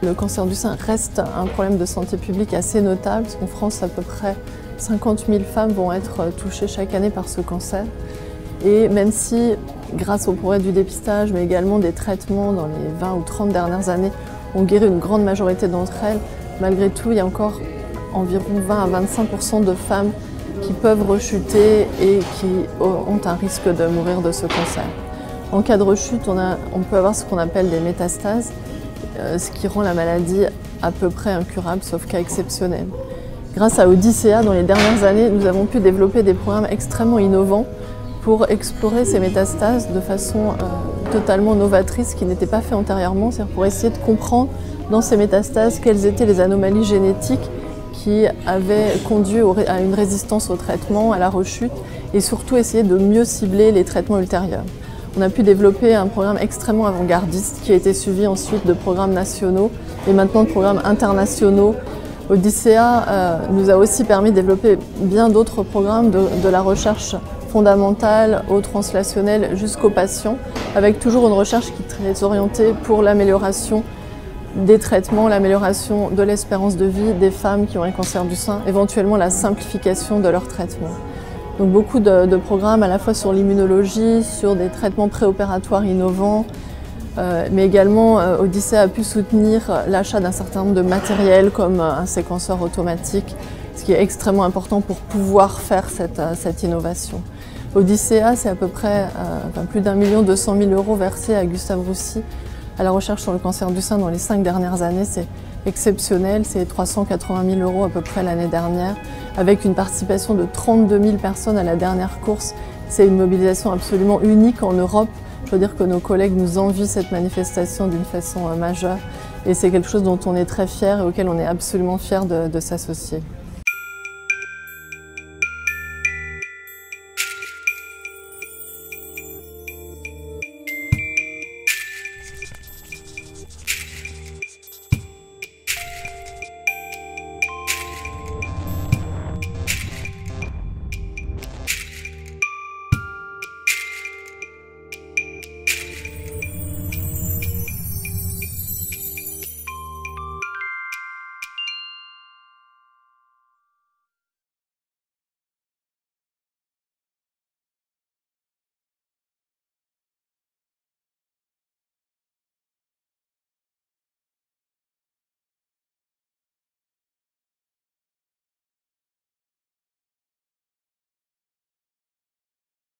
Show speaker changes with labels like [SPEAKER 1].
[SPEAKER 1] Le cancer du sein reste un problème de santé publique assez notable, parce qu'en France, à peu près 50 000 femmes vont être touchées chaque année par ce cancer. Et même si, grâce au progrès du dépistage, mais également des traitements dans les 20 ou 30 dernières années, on guérit une grande majorité d'entre elles, malgré tout, il y a encore environ 20 à 25% de femmes qui peuvent rechuter et qui ont un risque de mourir de ce cancer. En cas de rechute, on peut avoir ce qu'on appelle des métastases, ce qui rend la maladie à peu près incurable, sauf cas exceptionnel. Grâce à Odyssea, dans les dernières années, nous avons pu développer des programmes extrêmement innovants pour explorer ces métastases de façon totalement novatrice, qui n'était pas fait antérieurement, c'est-à-dire pour essayer de comprendre dans ces métastases quelles étaient les anomalies génétiques qui avaient conduit à une résistance au traitement, à la rechute, et surtout essayer de mieux cibler les traitements ultérieurs. On a pu développer un programme extrêmement avant-gardiste qui a été suivi ensuite de programmes nationaux et maintenant de programmes internationaux. Odyssea nous a aussi permis de développer bien d'autres programmes de la recherche fondamentale au translationnel jusqu'aux patients, avec toujours une recherche qui est très orientée pour l'amélioration des traitements, l'amélioration de l'espérance de vie des femmes qui ont un cancer du sein, éventuellement la simplification de leur traitement. Donc beaucoup de programmes à la fois sur l'immunologie, sur des traitements préopératoires innovants, mais également Odyssea a pu soutenir l'achat d'un certain nombre de matériel comme un séquenceur automatique, ce qui est extrêmement important pour pouvoir faire cette innovation. Odyssea, c'est à peu près plus d'1 200 000 € versés à Gustave Roussy à la recherche sur le cancer du sein dans les 5 dernières années. C'est exceptionnel, c'est 380 000 € à peu près l'année dernière, avec une participation de 32 000 personnes à la dernière course. C'est une mobilisation absolument unique en Europe. Je veux dire que nos collègues nous envient cette manifestation d'une façon majeure, et c'est quelque chose dont on est très fiers et auquel on est absolument fiers de s'associer.